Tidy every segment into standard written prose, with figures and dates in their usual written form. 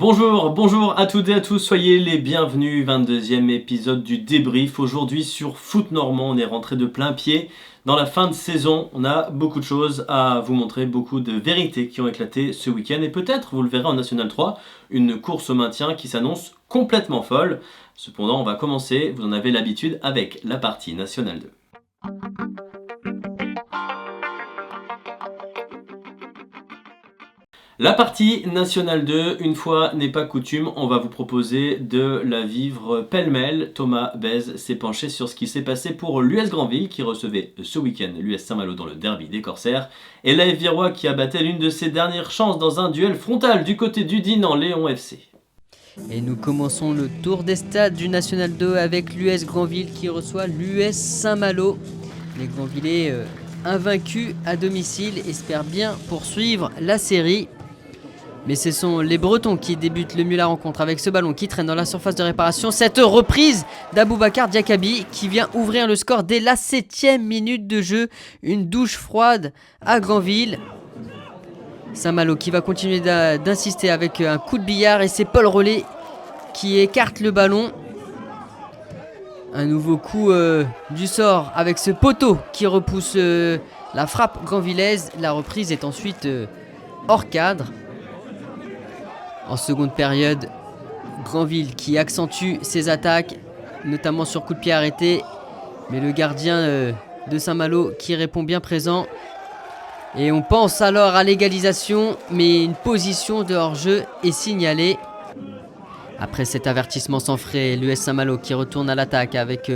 Bonjour à toutes et à tous, soyez les bienvenus, 22e épisode du débrief. Aujourd'hui sur Foot Normand, on est rentré de plein pied dans la fin de saison. On a beaucoup de choses à vous montrer, beaucoup de vérités qui ont éclaté ce week-end. Et peut-être, vous le verrez en National 3, une course au maintien qui s'annonce complètement folle. Cependant, on va commencer, vous en avez l'habitude, avec la partie National 2. La partie National 2, une fois n'est pas coutume, on va vous proposer de la vivre pêle-mêle. Thomas Bèze s'est penché sur ce qui s'est passé pour l'US Granville qui recevait ce week-end l'US Saint-Malo dans le derby des Corsaires et l'AF Virois qui abattait l'une de ses dernières chances dans un duel frontal du côté du Dinan Léon FC. Et nous commençons le tour des stades du National 2 avec l'US Granville qui reçoit l'US Saint-Malo. Les Granvillais invaincus à domicile espèrent bien poursuivre la série. Mais ce sont les Bretons qui débutent le mieux la rencontre avec ce ballon qui traîne dans la surface de réparation. Cette reprise d'Aboubacar Diakabi qui vient ouvrir le score dès la 7e minute de jeu. Une douche froide à Granville. Saint-Malo qui va continuer d'insister avec un coup de billard et c'est Paul Rollet qui écarte le ballon. Un nouveau coup du sort avec ce poteau qui repousse la frappe granvillaise. La reprise est ensuite hors cadre. En seconde période, Granville qui accentue ses attaques, notamment sur coup de pied arrêté. Mais le gardien de Saint-Malo qui répond bien présent. Et on pense alors à l'égalisation, mais une position de hors-jeu est signalée. Après cet avertissement sans frais, l'US Saint-Malo qui retourne à l'attaque avec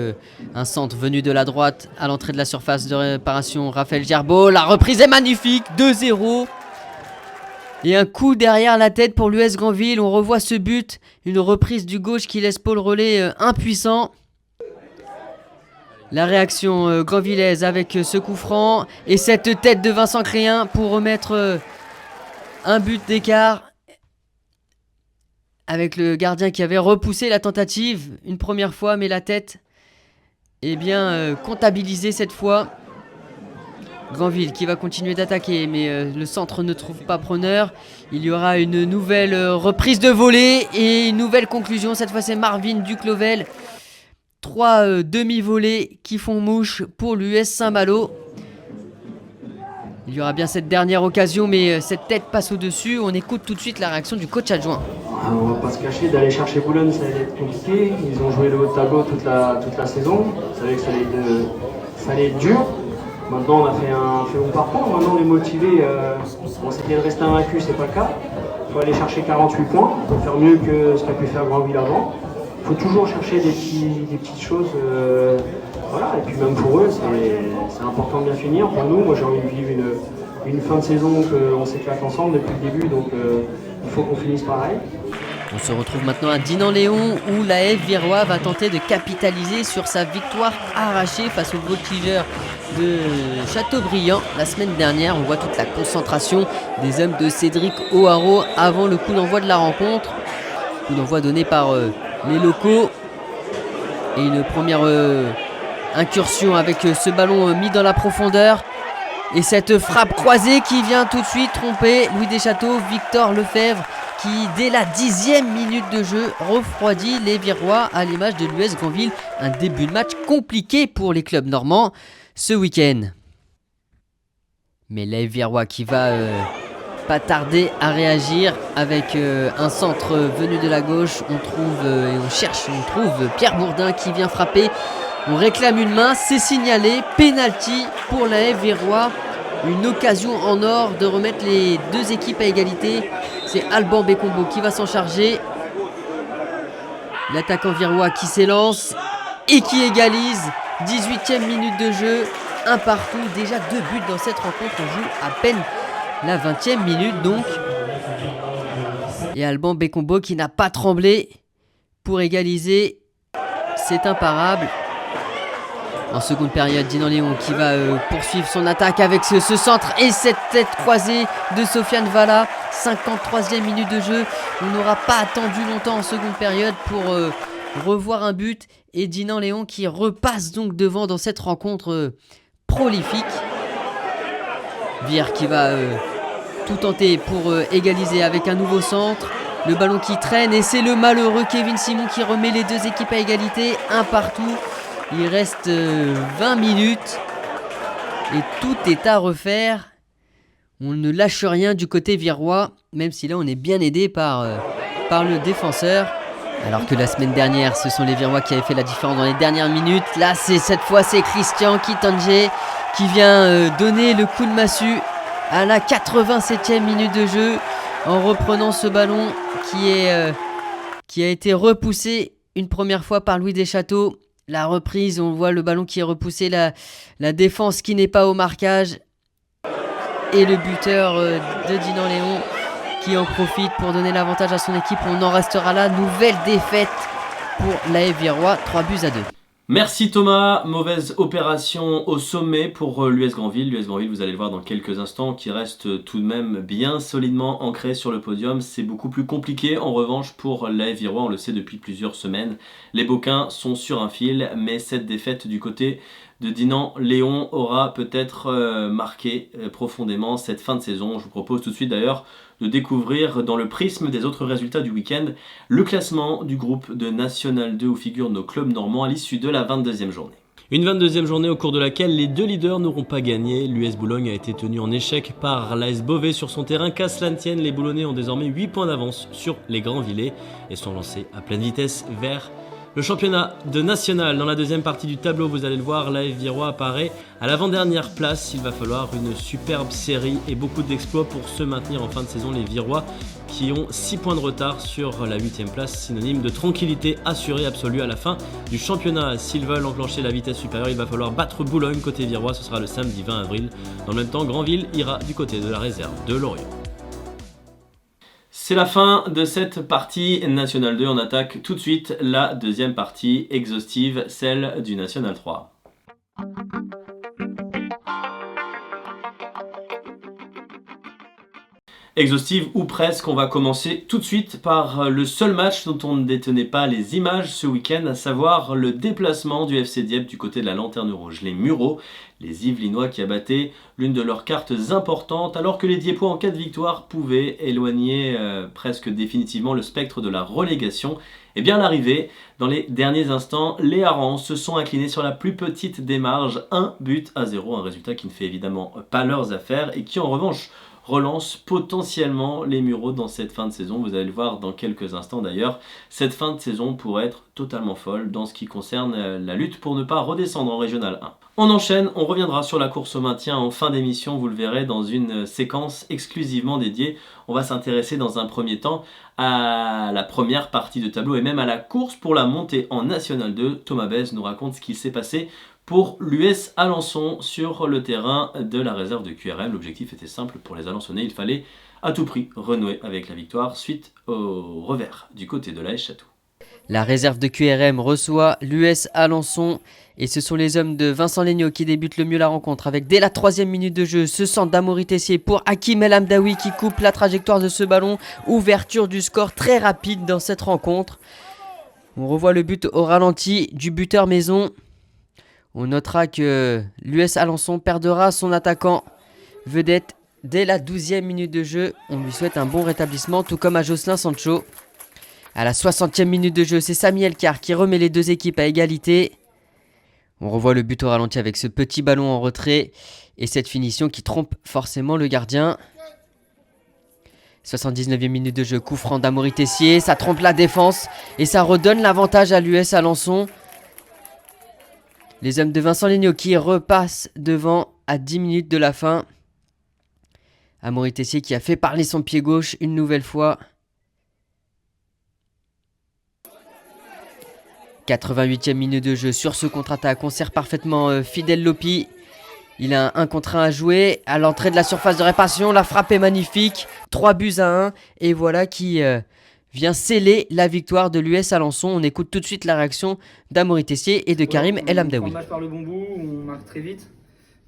un centre venu de la droite à l'entrée de la surface de réparation. Raphaël Gerbeau, la reprise est magnifique, 2-0. Et un coup derrière la tête pour l'US Granville. On revoit ce but. Une reprise du gauche qui laisse Paul Rollet impuissant. La réaction granvillaise avec ce coup franc. Et cette tête de Vincent Créin pour remettre un but d'écart. Avec le gardien qui avait repoussé la tentative une première fois. Mais la tête est bien comptabilisée cette fois. Granville qui va continuer d'attaquer, mais le centre ne trouve pas preneur. Il y aura une nouvelle reprise de volée et une nouvelle conclusion. Cette fois, c'est Marvin Duclovel. 3 demi-volées qui font mouche pour l'US Saint-Malo. Il y aura bien cette dernière occasion, mais cette tête passe au-dessus. On écoute tout de suite la réaction du coach adjoint. On va pas se cacher, d'aller chercher Boulogne, ça allait être compliqué. Ils ont joué le haut de tableau toute la saison. Vous savez que ça allait être dur. Maintenant, on a fait un bon parcours. Maintenant, on est motivé. C'était de rester invaincu, c'est pas le cas. Il faut aller chercher 48 points pour faire mieux que ce qu'a pu faire Granville avant. Il faut toujours chercher des petites choses. Voilà. Et puis même pour eux, c'est important de bien finir. Pour nous, moi j'ai envie de vivre une fin de saison qu'on s'éclate ensemble depuis le début. Donc il faut qu'on finisse pareil. On se retrouve maintenant à Dinan-Léon où l'AF Virois va tenter de capitaliser sur sa victoire arrachée face aux voltigeurs de Châteaubriand la semaine dernière. On voit toute la concentration des hommes de Cédric O'Haraud avant le coup d'envoi de la rencontre. Coup d'envoi donné par les locaux. Et une première incursion avec ce ballon mis dans la profondeur. Et cette frappe croisée qui vient tout de suite tromper Louis Deschâteaux, Victor Lefebvre qui dès la 10e minute de jeu refroidit les Virois à l'image de l'US Granville. Un début de match compliqué pour les clubs normands ce week-end. Mais l'AF Virois qui va pas tarder à réagir avec un centre venu de la gauche. On trouve Pierre Bourdin qui vient frapper. On réclame une main, c'est signalé. Penalty pour l'AF Virois. Une occasion en or de remettre les deux équipes à égalité. C'est Alban Bécombo qui va s'en charger. L'attaquant virois qui s'élance et qui égalise. 18e minute de jeu, un partout. Déjà 2 buts dans cette rencontre. On joue à peine la 20e minute donc. Et Alban Bécombo qui n'a pas tremblé pour égaliser. C'est imparable. En seconde période, Dinan-Léon qui va poursuivre son attaque avec ce centre et cette tête croisée de Sofiane Valla. 53e minute de jeu. On n'aura pas attendu longtemps en seconde période pour revoir un but. Et Dinan-Léon qui repasse donc devant dans cette rencontre prolifique. Vire qui va tout tenter pour égaliser avec un nouveau centre. Le ballon qui traîne et c'est le malheureux Kevin Simon qui remet les deux équipes à égalité, un partout. Il reste 20 minutes et tout est à refaire. On ne lâche rien du côté virois, même si là on est bien aidé par le défenseur. Alors que la semaine dernière, ce sont les Virois qui avaient fait la différence dans les dernières minutes. Là, cette fois, c'est Christian Kitanje qui vient donner le coup de massue à la 87e minute de jeu en reprenant ce ballon qui a été repoussé une première fois par Louis Deschâteaux. La reprise, on voit le ballon qui est repoussé, la défense qui n'est pas au marquage. Et le buteur de Dinan Léon qui en profite pour donner l'avantage à son équipe. On en restera là. Nouvelle défaite pour l'AF Virois, 3-2. Merci Thomas, mauvaise opération au sommet pour l'US Granville. L'US Granville, vous allez le voir dans quelques instants, qui reste tout de même bien solidement ancré sur le podium. C'est beaucoup plus compliqué en revanche pour l'AF Virois, on le sait depuis plusieurs semaines. Les Boquins sont sur un fil, mais cette défaite du côté de Dinan Léon aura peut-être marqué profondément cette fin de saison. Je vous propose tout de suite d'ailleurs de découvrir dans le prisme des autres résultats du week-end le classement du groupe de National 2 où figurent nos clubs normands à l'issue de la 22e journée. Une 22e journée au cours de laquelle les deux leaders n'auront pas gagné. L'US Boulogne a été tenu en échec par l'AS Beauvais sur son terrain. Qu'à cela ne tienne, les Boulonnais ont désormais 8 points d'avance sur les Granvillais et sont lancés à pleine vitesse vers le championnat de national. Dans la deuxième partie du tableau, vous allez le voir, l'AF Virois apparaît à l'avant-dernière place. Il va falloir une superbe série et beaucoup d'exploits pour se maintenir en fin de saison. Les Virois qui ont 6 points de retard sur la 8e place, synonyme de tranquillité assurée absolue à la fin du championnat. S'ils veulent enclencher la vitesse supérieure, il va falloir battre Boulogne côté Virois. Ce sera le samedi 20 avril. Dans le même temps, Granville ira du côté de la réserve de Lorient. C'est la fin de cette partie National 2. On attaque tout de suite la deuxième partie exhaustive, celle du National 3. Exhaustive ou presque, on va commencer tout de suite par le seul match dont on ne détenait pas les images ce week-end, à savoir le déplacement du FC Dieppe du côté de la Lanterne Rouge. Les Mureaux, les Yvelinois qui abattaient l'une de leurs cartes importantes, alors que les Diepois en cas de victoire pouvaient éloigner presque définitivement le spectre de la relégation. Et bien à l'arrivée, dans les derniers instants, les Harengs se sont inclinés sur la plus petite des marges, 1-0, un résultat qui ne fait évidemment pas leurs affaires et qui en revanche relance potentiellement les Mureaux dans cette fin de saison. Vous allez le voir dans quelques instants d'ailleurs. Cette fin de saison pourrait être totalement folle dans ce qui concerne la lutte pour ne pas redescendre en Régional 1. On enchaîne, on reviendra sur la course au maintien en fin d'émission, vous le verrez dans une séquence exclusivement dédiée. On va s'intéresser dans un premier temps à la première partie de tableau et même à la course pour la montée en National 2. Thomas Bèze nous raconte ce qu'il s'est passé pour l'US Alençon sur le terrain de la réserve de QRM. L'objectif était simple pour les Alençonnais, il fallait à tout prix renouer avec la victoire suite au revers du côté de l'AS Château. La réserve de QRM reçoit l'US Alençon et ce sont les hommes de Vincent Legnaud qui débutent le mieux la rencontre avec dès la 3e minute de jeu ce centre d'Amaury Tessier pour Hakim El Hamdaoui qui coupe la trajectoire de ce ballon. Ouverture du score très rapide dans cette rencontre. On revoit le but au ralenti du buteur maison. On notera que l'US Alençon perdra son attaquant vedette dès la 12e minute de jeu. On lui souhaite un bon rétablissement, tout comme à Jocelyn Sancho. À la 60e minute de jeu, c'est Samuel Carr qui remet les deux équipes à égalité. On revoit le but au ralenti avec ce petit ballon en retrait et cette finition qui trompe forcément le gardien. 79e minute de jeu, coup franc d'Amaury Tessier, ça trompe la défense et ça redonne l'avantage à l'US Alençon. Les hommes de Vincent Legnaud qui repassent devant à 10 minutes de la fin. Amaury Tessier qui a fait parler son pied gauche une nouvelle fois. 88e minute de jeu sur ce contre-attaque. On sert parfaitement Fidel Lopi. Il a un contre 1 à jouer. À l'entrée de la surface de réparation, la frappe est magnifique. 3-1. Et voilà qui vient sceller la victoire de l'US Alençon. On écoute tout de suite la réaction d'Amaury Tessier et de Karim El Hamdaoui. On match par le bon bout, on marque très vite.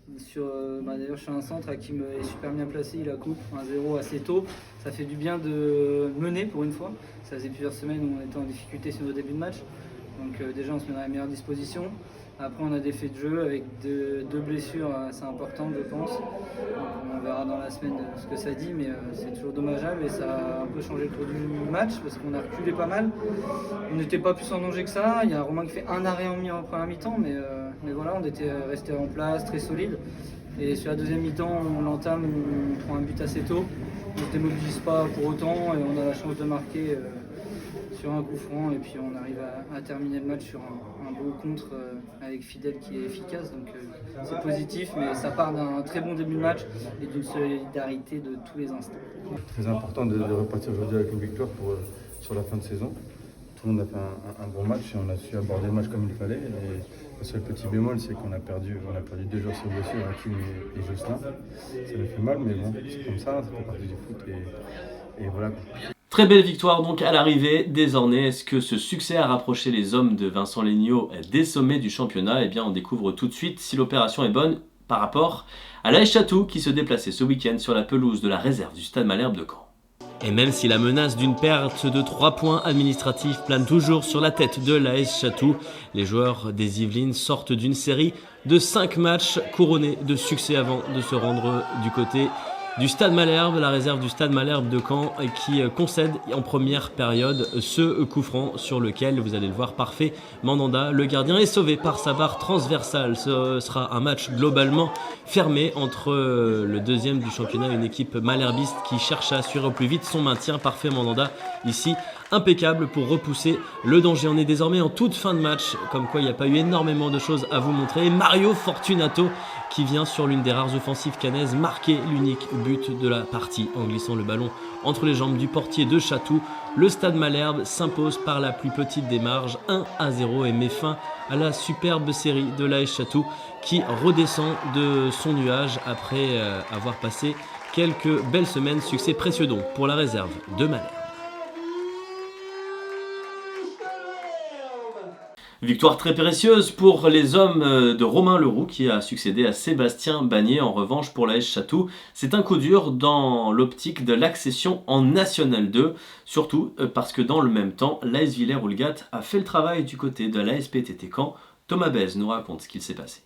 D'ailleurs, je suis un centre, Hakim est super bien placé, il a coupe 1-0 assez tôt. Ça fait du bien de mener pour une fois. Ça faisait plusieurs semaines où on était en difficulté sur nos débuts de match. Donc déjà, on se met dans la meilleure disposition. Après, on a des faits de jeu avec deux blessures assez importantes, je pense. Donc, on verra dans la semaine ce que ça dit, mais c'est toujours dommageable et ça a un peu changé le cours du match parce qu'on a reculé pas mal. On n'était pas plus en danger que ça. Il y a Romain qui fait un arrêt en première mi-temps, mais voilà, on était resté en place, très solide. Et sur la deuxième mi-temps, on l'entame, on prend un but assez tôt. On ne se démobilise pas pour autant et on a la chance de marquer sur un coup franc et puis on arrive à terminer le match sur un beau contre avec Fidel qui est efficace. Donc c'est positif, mais ça part d'un très bon début de match et d'une solidarité de tous les instants. Très important de repartir aujourd'hui avec une victoire sur la fin de saison. Tout le monde a fait un bon match et on a su aborder le match comme il fallait. Et le seul petit bémol, c'est qu'on a perdu 2 joueurs sur blessure, Hakim et Jocelyn. Ça nous fait mal, mais bon, c'est comme ça fait partie du foot et voilà. Très belle victoire donc à l'arrivée des Ornais. Est-ce que ce succès a rapproché les hommes de Vincent Legnaud des sommets du championnat? Eh bien, on découvre tout de suite si l'opération est bonne par rapport à l'AS Chatou qui se déplaçait ce week-end sur la pelouse de la réserve du Stade Malherbe de Caen. Et même si la menace d'une perte de 3 points administratifs plane toujours sur la tête de l'AS Chatou, les joueurs des Yvelines sortent d'une série de 5 matchs couronnés de succès avant de se rendre du côté du Stade Malherbe, la réserve du Stade Malherbe de Caen qui concède en première période ce coup franc sur lequel, vous allez le voir, parfait Mandanda, le gardien, est sauvé par sa barre transversale. Ce sera un match globalement fermé entre le deuxième du championnat et une équipe malherbiste qui cherche à assurer au plus vite son maintien. Parfait Mandanda ici, impeccable pour repousser le danger. On est désormais en toute fin de match, comme quoi il n'y a pas eu énormément de choses à vous montrer. Et Mario Fortunato qui vient sur l'une des rares offensives cannaises marquer l'unique but de la partie en glissant le ballon entre les jambes du portier de Chatou. Le Stade Malherbe s'impose par la plus petite des marges, 1-0, et met fin à la superbe série de l'AS Chatou qui redescend de son nuage après avoir passé quelques belles semaines. Succès précieux donc pour la réserve de Malherbe. Victoire très précieuse pour les hommes de Romain Leroux qui a succédé à Sébastien Bagné. En revanche, pour l'AS Chatou, c'est un coup dur dans l'optique de l'accession en National 2. Surtout parce que dans le même temps, l'AS Villers-Houlgat a fait le travail du côté de l'ASPTT Caen. Thomas Bèze nous raconte ce qu'il s'est passé.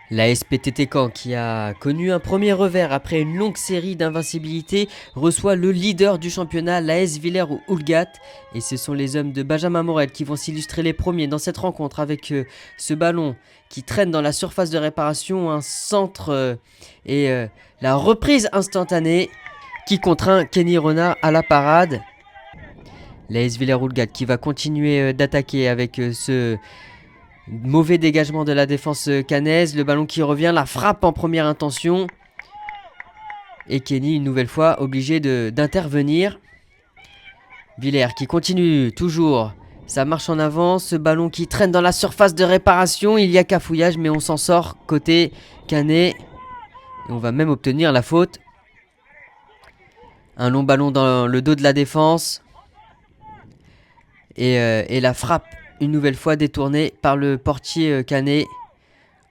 La SPTT Caen, qui a connu un premier revers après une longue série d'invincibilité, reçoit le leader du championnat, l'AS Villers-Houlgat. Et ce sont les hommes de Benjamin Morel qui vont s'illustrer les premiers dans cette rencontre avec ce ballon qui traîne dans la surface de réparation, un centre et la reprise instantanée qui contraint Kenny Renard à la parade. L'AS Villers-Houlgat qui va continuer d'attaquer avec ce mauvais dégagement de la défense cannaise, le ballon qui revient, la frappe en première intention. Et Kenny, une nouvelle fois, obligé d'intervenir. Villers qui continue toujours sa marche en avant, ce ballon qui traîne dans la surface de réparation. Il y a cafouillage, mais on s'en sort côté Canet. Et on va même obtenir la faute. Un long ballon dans le dos de la défense. Et la frappe une nouvelle fois détournée par le portier Canet.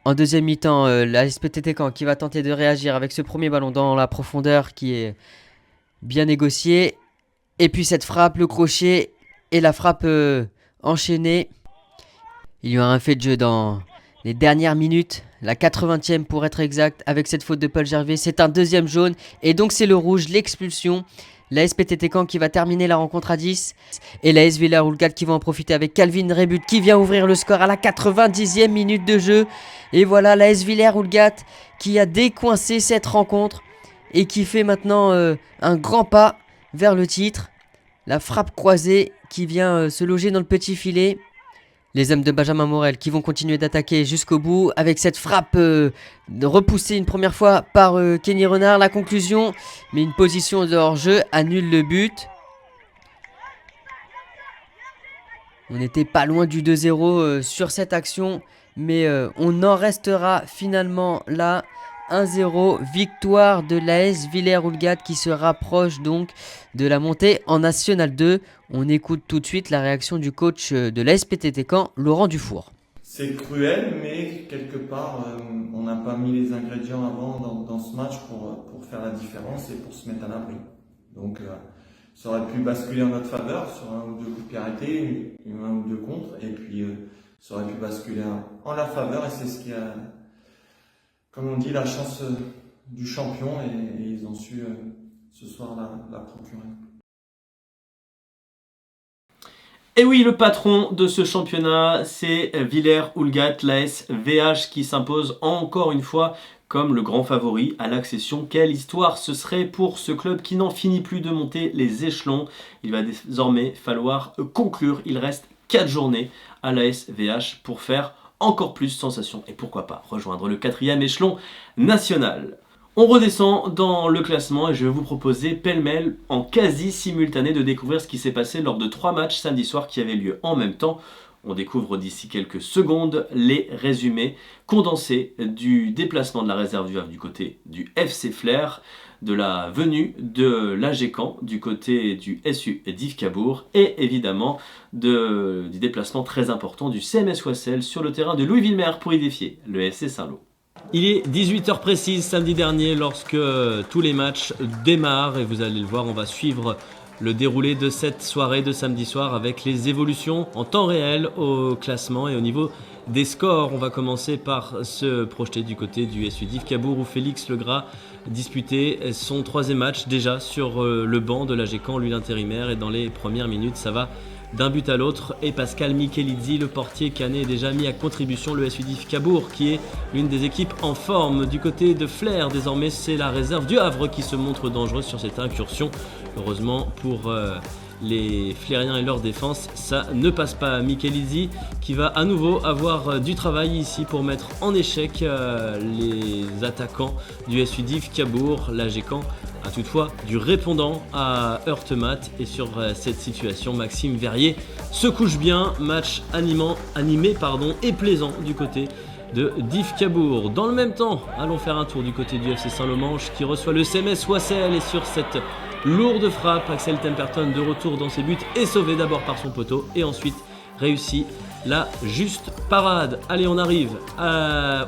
En deuxième mi-temps, la SPTT Caen qui va tenter de réagir avec ce premier ballon dans la profondeur qui est bien négocié. Et puis cette frappe, le crochet et la frappe enchaînée. Il y aura un fait de jeu dans les dernières minutes, la 80e pour être exact, avec cette faute de Paul Gervais. C'est un deuxième jaune et donc c'est le rouge, l'expulsion. La SPTT Caen qui va terminer la rencontre à 10. Et la AS Villers-Houlgat qui va en profiter avec Calvin Rebut qui vient ouvrir le score à la 90e minute de jeu. Et voilà la AS Villers-Houlgat qui a décoincé cette rencontre et qui fait maintenant un grand pas vers le titre. La frappe croisée qui vient se loger dans le petit filet. Les hommes de Benjamin Morel qui vont continuer d'attaquer jusqu'au bout avec cette frappe repoussée une première fois par Kenny Renard. La conclusion, mais une position de hors-jeu annule le but. On n'était pas loin du 2-0 sur cette action, mais on en restera finalement là. 1-0, victoire de l'AS Villers-Houlgat qui se rapproche donc de la montée en National 2. On écoute tout de suite la réaction du coach de l'ASPTT Caen, Laurent Dufour. C'est cruel, mais quelque part, on n'a pas mis les ingrédients avant dans ce match pour faire la différence et pour se mettre à l'abri. Donc, ça aurait pu basculer en notre faveur sur un ou deux coups de pied arrêtés, un ou deux contres, et puis ça aurait pu basculer en leur faveur et c'est ce qui a, comme on dit, la chance du champion et ils ont su ce soir la procurer. Et oui, le patron de ce championnat, c'est Villers-Houlgat, l'AS VH qui s'impose encore une fois comme le grand favori à l'accession. Quelle histoire ce serait pour ce club qui n'en finit plus de monter les échelons. Il va désormais falloir conclure. Il reste 4 journées à l'AS VH pour faire encore plus sensation et pourquoi pas rejoindre le 4e échelon national. On redescend dans le classement et je vais vous proposer pêle-mêle en quasi simultané de découvrir ce qui s'est passé lors de 3 matchs samedi soir qui avaient lieu en même temps. On découvre d'ici quelques secondes les résumés condensés du déplacement de la réserve du Havre du côté du FC Flers, de la venue de l'AG Caen du côté du SU d'Yves Cabourg et évidemment du déplacement très important du CMS Wassel sur le terrain de Louis-Villemer pour y défier le FC Saint-Lô. Il est 18h précise samedi dernier lorsque tous les matchs démarrent et vous allez le voir, on va suivre le déroulé de cette soirée de samedi soir avec les évolutions en temps réel au classement et au niveau des scores. On va commencer par se projeter du côté du SU d'Yves Cabourg où Félix Legras disputait son 3e match déjà sur le banc de l'AG Caen, lui l'intérimaire, et dans les premières minutes ça va d'un but à l'autre et Pascal Michelizzi, le portier canet, est déjà mis à contribution. Le SU d'Yves Cabourg qui est l'une des équipes en forme. Du côté de Flers, désormais c'est la réserve du Havre qui se montre dangereuse sur cette incursion. Heureusement pour les Flériens et leur défense, ça ne passe pas. Michelizzi qui va à nouveau avoir du travail ici pour mettre en échec les attaquants du SU d'Yves Cabourg. L'AG Caen a toutefois du répondant à Heurtemat et sur cette situation, Maxime Verrier se couche bien. Match animé et plaisant du côté de d'Yves Cabourg. Dans le même temps, allons faire un tour du côté du FC Saint-Lomanche qui reçoit le CMS Wassel et sur cette lourde frappe, Axel Temperton de retour dans ses buts est sauvé d'abord par son poteau et ensuite réussit la juste parade. Allez, on arrive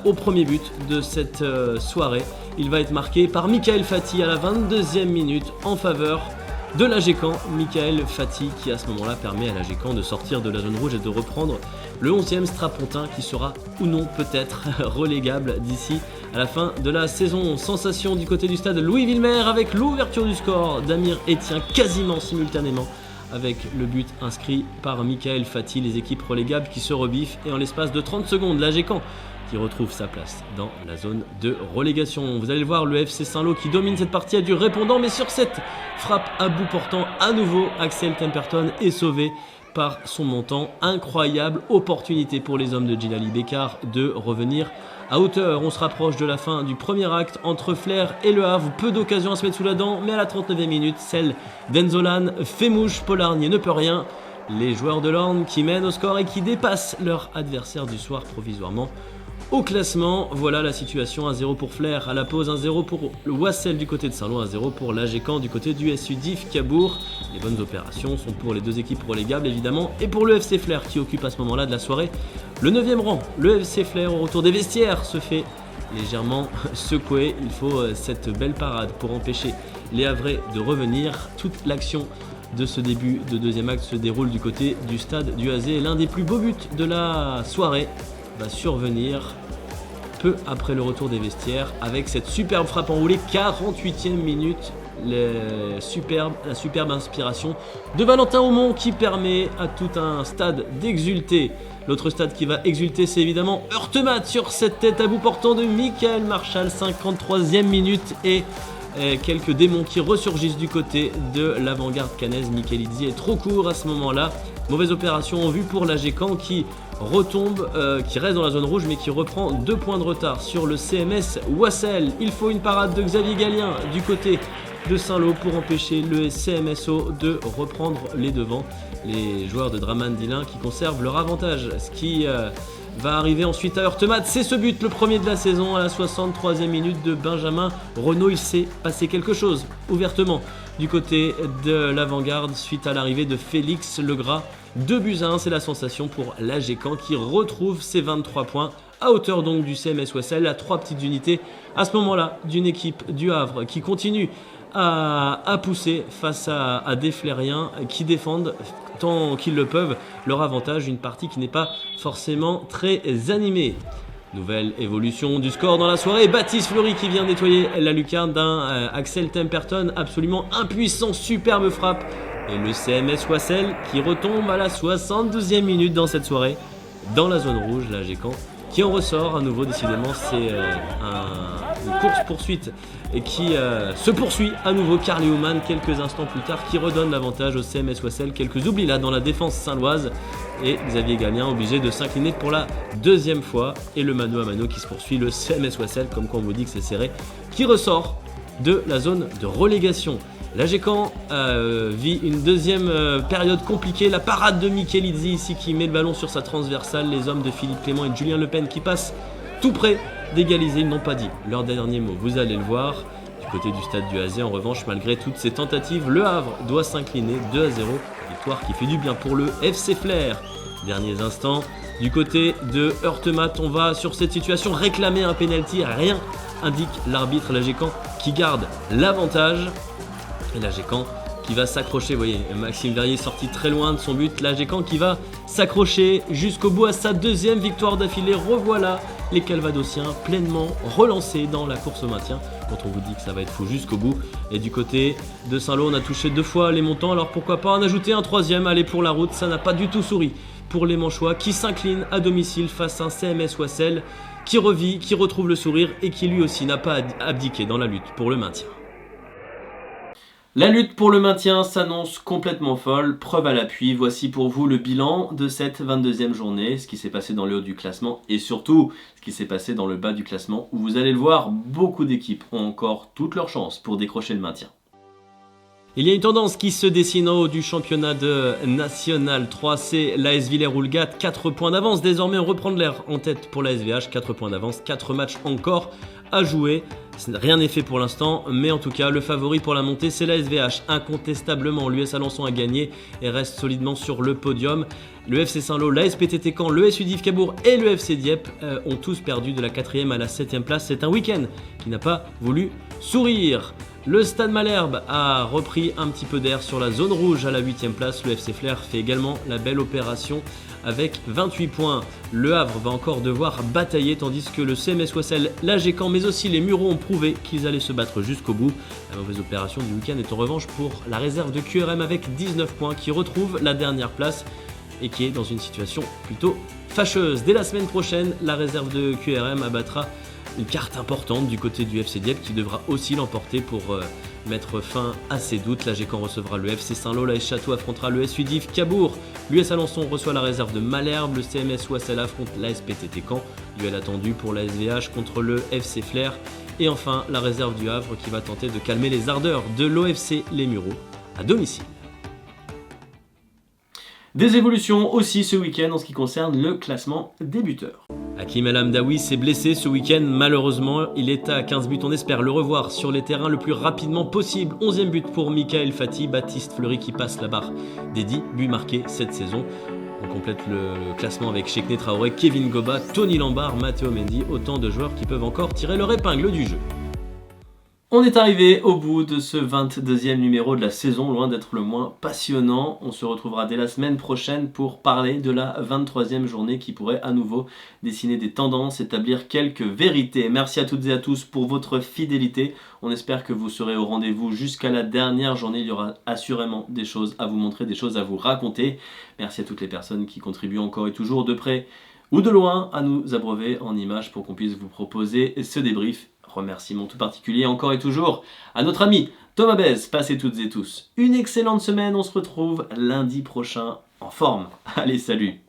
au premier but de cette soirée. Il va être marqué par Michael Fati à la 22e minute en faveur de l'AG Caen. Michael Fati qui à ce moment-là permet à l'AG Caen de sortir de la zone rouge et de reprendre le 11e Strapontin qui sera ou non peut-être relégable d'ici à la fin de la saison. Sensation du côté du stade Louis-Villemer avec l'ouverture du score d'Amir Etienne quasiment simultanément avec le but inscrit par Michael Fati. Les équipes relégables qui se rebiffent et en l'espace de 30 secondes, l'AG Caen qui retrouve sa place dans la zone de relégation. Vous allez le voir, le FC Saint-Lô qui domine cette partie a du répondant, mais sur cette frappe à bout portant, à nouveau, Axel Temperton est sauvé par son montant. Incroyable opportunité pour les hommes de Djilali Bekar de revenir à hauteur. On se rapproche de la fin du premier acte entre Flers et Le Havre. Peu d'occasions à se mettre sous la dent, mais à la 39e minute, celle d'Enzolan fait mouche. Polarnier ne peut rien. Les joueurs de l'Orne qui mènent au score et qui dépassent leur adversaire du soir provisoirement au classement. Voilà la situation, 1-0 pour Flers à la pause, 1-0 pour le Wassel du côté de Saint-Lô, 1-0 pour l'AG Caen du côté du SU d'Yves Cabourg. Les bonnes opérations sont pour les deux équipes relégables évidemment et pour le FC Flers qui occupe à ce moment-là de la soirée le 9e rang. Le FC Flers au retour des vestiaires se fait légèrement secoué. Il faut cette belle parade pour empêcher les Havrais de revenir. Toute l'action de ce début de deuxième acte se déroule du côté du stade du Hazé. L'un des plus beaux buts de la soirée va survenir peu après le retour des vestiaires avec cette superbe frappe enroulée, 48e minute. La superbe inspiration de Valentin Aumont qui permet à tout un stade d'exulter. L'autre stade qui va exulter, c'est évidemment Heurtemat sur cette tête à bout portant de Michael Marchal, 53e minute et quelques démons qui ressurgissent du côté de l'avant-garde cannaise. Michelizzi est trop court à ce moment-là. Mauvaise opération en vue pour l'AG Caen qui retombe, qui reste dans la zone rouge mais qui reprend 2 points de retard sur le CMS Wassel. Il faut une parade de Xavier Gallien du côté de Saint-Lô pour empêcher le CMSO de reprendre les devants. Les joueurs de Draman Dilin qui conservent leur avantage. Ce qui va arriver ensuite à Heurtemat, c'est ce but, le premier de la saison à la 63e minute de Benjamin Renaud. Il s'est passé quelque chose ouvertement du côté de l'avant-garde suite à l'arrivée de Félix Legras. 2-1, c'est la sensation pour l'AG Caen qui retrouve ses 23 points à hauteur donc du CMS Wassel, à 3 petites unités à ce moment-là d'une équipe du Havre qui continue à pousser face à des Flériens qui défendent tant qu'ils le peuvent leur avantage, une partie qui n'est pas forcément très animée. Nouvelle évolution du score dans la soirée, Baptiste Fleury qui vient nettoyer la lucarne d'un Axel Temperton absolument impuissant, superbe frappe. Et le CMS Wassel qui retombe à la 72e minute dans cette soirée, dans la zone rouge, la Gécamp qui en ressort à nouveau. Décidément c'est une course-poursuite et qui se poursuit à nouveau. Karl Humann quelques instants plus tard qui redonne l'avantage au CMS Wassel. Quelques oublis là dans la défense saint-loise et Xavier Gallien obligé de s'incliner pour la deuxième fois. Et le mano à mano qui se poursuit, le CMS Wassel, comme quand on vous dit que c'est serré, qui ressort de la zone de relégation. La Gécamp vit une deuxième période compliquée. La parade de Michelizzi ici qui met le ballon sur sa transversale. Les hommes de Philippe Clément et de Julien Le Pen qui passent tout près d'égaliser. Ils n'ont pas dit leur dernier mot, vous allez le voir. Du côté du stade du Hazé, en revanche, malgré toutes ces tentatives, le Havre doit s'incliner 2-0. Victoire qui fait du bien pour le FC Flers. Derniers instants, du côté de Heurtemat, on va sur cette situation réclamer un penalty. Rien indique l'arbitre. La Gécamp qui garde l'avantage. Et la Gécamp qui va s'accrocher, vous voyez, Maxime Verrier sorti très loin de son but. La Gécamp qui va s'accrocher jusqu'au bout à sa deuxième victoire d'affilée. Revoilà les Calvadosiens pleinement relancés dans la course au maintien. Quand on vous dit que ça va être fou jusqu'au bout. Et du côté de Saint-Lô, on a touché 2 fois les montants. Alors pourquoi pas en ajouter un troisième. Allez, pour la route, ça n'a pas du tout souri pour les Manchois qui s'inclinent à domicile face à un CMS Wassel qui revit, qui retrouve le sourire et qui lui aussi n'a pas abdiqué dans la lutte pour le maintien. La lutte pour le maintien s'annonce complètement folle, preuve à l'appui. Voici pour vous le bilan de cette 22e journée, ce qui s'est passé dans le haut du classement et surtout ce qui s'est passé dans le bas du classement où vous allez le voir, beaucoup d'équipes ont encore toutes leurs chances pour décrocher le maintien. Il y a une tendance qui se dessine en haut du championnat de National 3, c'est l'AS Villers-Roulgat, 4 points d'avance. Désormais on reprend de l'air en tête pour l'AS VH, 4 points d'avance, 4 matchs encore à jouer. Rien n'est fait pour l'instant, mais en tout cas le favori pour la montée c'est l'AS VH. Incontestablement, l'US Alençon a gagné et reste solidement sur le podium. Le FC Saint-Lô, l'AS PTT Caen, le S Udif Cabourg et le FC Dieppe ont tous perdu de la 4e à la 7e place. C'est un week-end qui n'a pas voulu sourire. Le Stade Malherbe a repris un petit peu d'air sur la zone rouge à la 8e place. Le FC Flers fait également la belle opération avec 28 points. Le Havre va encore devoir batailler tandis que le CMS Wassel, la Gécamp mais aussi les Mureaux ont prouvé qu'ils allaient se battre jusqu'au bout. La mauvaise opération du week-end est en revanche pour la réserve de QRM avec 19 points qui retrouve la dernière place et qui est dans une situation plutôt fâcheuse. Dès la semaine prochaine, la réserve de QRM abattra une carte importante du côté du FC Dieppe qui devra aussi l'emporter pour mettre fin à ses doutes. La Gécamp recevra le FC Saint-Lô, l'AS Château affrontera le S Udif Cabourg, l'US Alençon reçoit la réserve de Malherbe, le CMS Wassel affronte l'AS PTT Caen, duel attendu pour l'AS VH contre le FC Flers et enfin la réserve du Havre qui va tenter de calmer les ardeurs de l'OFC Les Mureaux à domicile. Des évolutions aussi ce week-end en ce qui concerne le classement des buteurs. Hakim El Hamdaoui s'est blessé ce week-end, malheureusement, il est à 15 buts, on espère le revoir sur les terrains le plus rapidement possible. 11e but pour Michael Fati, Baptiste Fleury qui passe la barre des 10 buts marqués cette saison. On complète le classement avec Cheikhne Traoré, Kevin Goba, Tony Lambard, Matteo Mendy, autant de joueurs qui peuvent encore tirer leur épingle du jeu. On est arrivé au bout de ce 22e numéro de la saison, loin d'être le moins passionnant. On se retrouvera dès la semaine prochaine pour parler de la 23e journée qui pourrait à nouveau dessiner des tendances, établir quelques vérités. Merci à toutes et à tous pour votre fidélité. On espère que vous serez au rendez-vous jusqu'à la dernière journée. Il y aura assurément des choses à vous montrer, des choses à vous raconter. Merci à toutes les personnes qui contribuent encore et toujours de près ou de loin à nous abreuver en images pour qu'on puisse vous proposer ce débrief. Remerciements tout particulier encore et toujours à notre ami Thomas Bez. Passez toutes et tous une excellente semaine. On se retrouve lundi prochain en forme. Allez, salut!